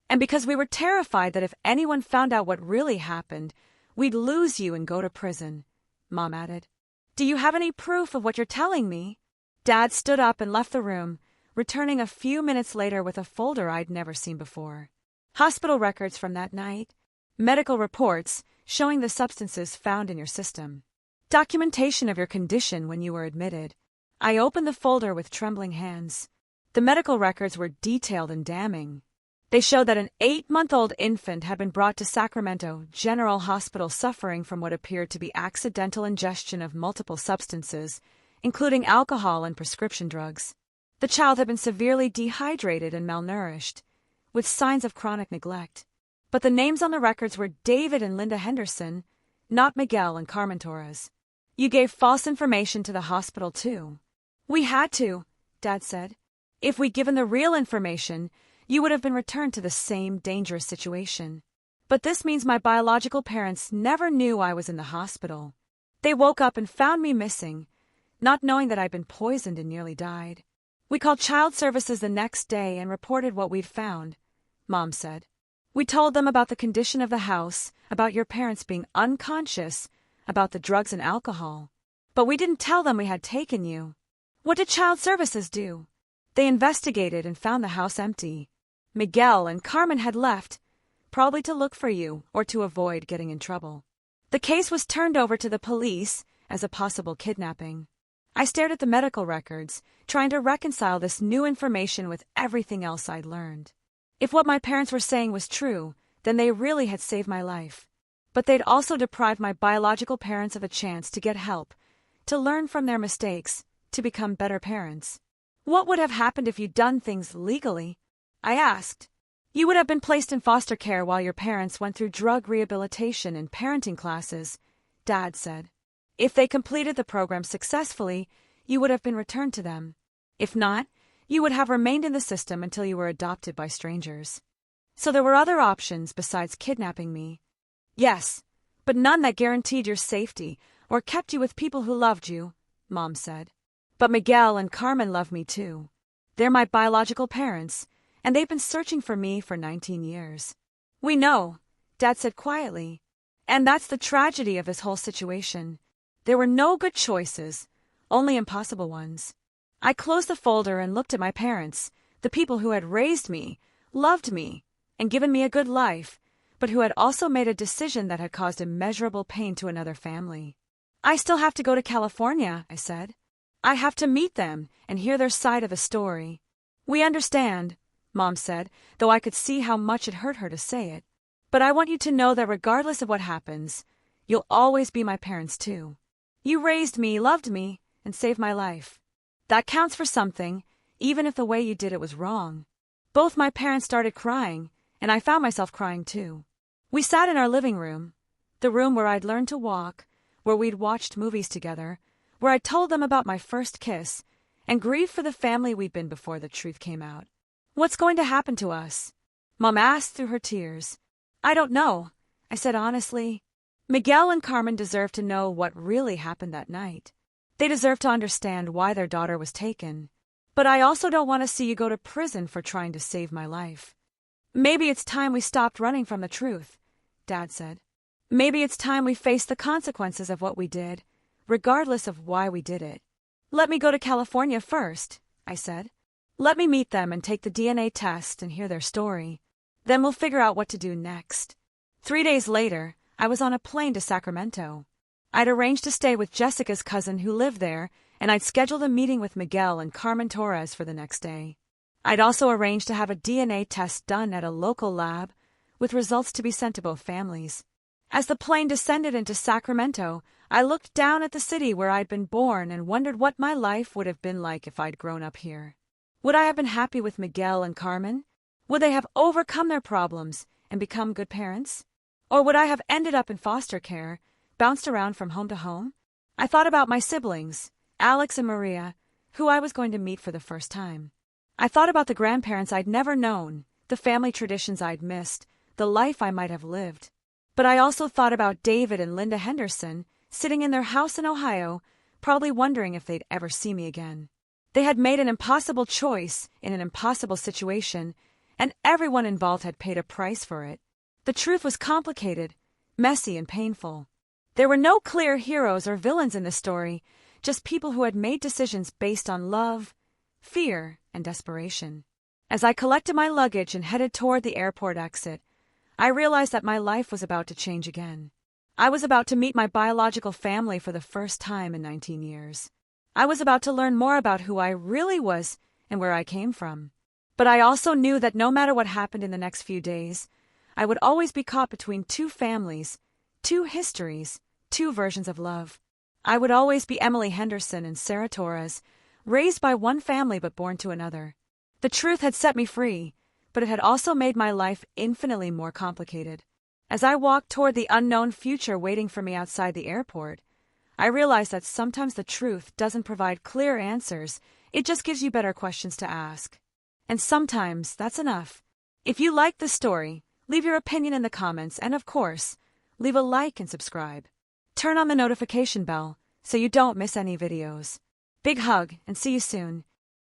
And because we were terrified that if anyone found out what really happened, we'd lose you and go to prison, Mom added. Do you have any proof of what you're telling me? Dad stood up and left the room, returning a few minutes later with a folder I'd never seen before. Hospital records from that night. Medical reports showing the substances found in your system. Documentation of your condition when you were admitted. I opened the folder with trembling hands. The medical records were detailed and damning. They showed that an 8-month-old infant had been brought to Sacramento General Hospital suffering from what appeared to be accidental ingestion of multiple substances, including alcohol and prescription drugs. The child had been severely dehydrated and malnourished, with signs of chronic neglect. But the names on the records were David and Linda Henderson, not Miguel and Carmen Torres. You gave false information to the hospital, too. We had to, Dad said. If we'd given the real information, you would have been returned to the same dangerous situation. But this means my biological parents never knew I was in the hospital. They woke up and found me missing, not knowing that I'd been poisoned and nearly died. We called child services the next day and reported what we'd found, Mom said. We told them about the condition of the house, about your parents being unconscious, about the drugs and alcohol. But we didn't tell them we had taken you. What did child services do? They investigated and found the house empty. Miguel and Carmen had left, probably to look for you or to avoid getting in trouble. The case was turned over to the police as a possible kidnapping. I stared at the medical records, trying to reconcile this new information with everything else I'd learned. If what my parents were saying was true, then they really had saved my life. But they'd also deprived my biological parents of a chance to get help, to learn from their mistakes, to become better parents. What would have happened if you'd done things legally? I asked. You would have been placed in foster care while your parents went through drug rehabilitation and parenting classes, Dad said. If they completed the program successfully, you would have been returned to them. If not, you would have remained in the system until you were adopted by strangers. So there were other options besides kidnapping me. Yes, but none that guaranteed your safety or kept you with people who loved you, Mom said. But Miguel and Carmen love me too. They're my biological parents, and they've been searching for me for 19 years. We know, Dad said quietly. And that's the tragedy of this whole situation. There were no good choices, only impossible ones. I closed the folder and looked at my parents, the people who had raised me, loved me, and given me a good life, but who had also made a decision that had caused immeasurable pain to another family. I still have to go to California, I said. I have to meet them and hear their side of the story. We understand, Mom said, though I could see how much it hurt her to say it. But I want you to know that regardless of what happens, you'll always be my parents too. You raised me, loved me, and saved my life. That counts for something, even if the way you did it was wrong. Both my parents started crying, and I found myself crying too. We sat in our living room, the room where I'd learned to walk, where we'd watched movies together, where I told them about my first kiss, and grieved for the family we'd been before the truth came out. What's going to happen to us? Mom asked through her tears. I don't know, I said honestly. Miguel and Carmen deserve to know what really happened that night. They deserve to understand why their daughter was taken. But I also don't want to see you go to prison for trying to save my life. Maybe it's time we stopped running from the truth, Dad said. Maybe it's time we face the consequences of what we did, regardless of why we did it. Let me go to California first, I said. Let me meet them and take the DNA test and hear their story. Then we'll figure out what to do next. 3 days later, I was on a plane to Sacramento. I'd arranged to stay with Jessica's cousin who lived there, and I'd scheduled a meeting with Miguel and Carmen Torres for the next day. I'd also arranged to have a DNA test done at a local lab, with results to be sent to both families. As the plane descended into Sacramento, I looked down at the city where I'd been born and wondered what my life would have been like if I'd grown up here. Would I have been happy with Miguel and Carmen? Would they have overcome their problems and become good parents? Or would I have ended up in foster care, bounced around from home to home? I thought about my siblings, Alex and Maria, who I was going to meet for the first time. I thought about the grandparents I'd never known, the family traditions I'd missed, the life I might have lived. But I also thought about David and Linda Henderson, sitting in their house in Ohio, probably wondering if they'd ever see me again. They had made an impossible choice in an impossible situation, and everyone involved had paid a price for it. The truth was complicated, messy, and painful. There were no clear heroes or villains in this story, just people who had made decisions based on love, fear, and desperation. As I collected my luggage and headed toward the airport exit, I realized that my life was about to change again. I was about to meet my biological family for the first time in 19 years. I was about to learn more about who I really was and where I came from. But I also knew that no matter what happened in the next few days, I would always be caught between two families, two histories, two versions of love. I would always be Emily Henderson and Sarah Torres, raised by one family but born to another. The truth had set me free, but it had also made my life infinitely more complicated. As I walked toward the unknown future waiting for me outside the airport, I realized that sometimes the truth doesn't provide clear answers, it just gives you better questions to ask. And sometimes that's enough. If you like the story, leave your opinion in the comments and, of course, leave a like and subscribe. Turn on the notification bell so you don't miss any videos. Big hug and see you soon.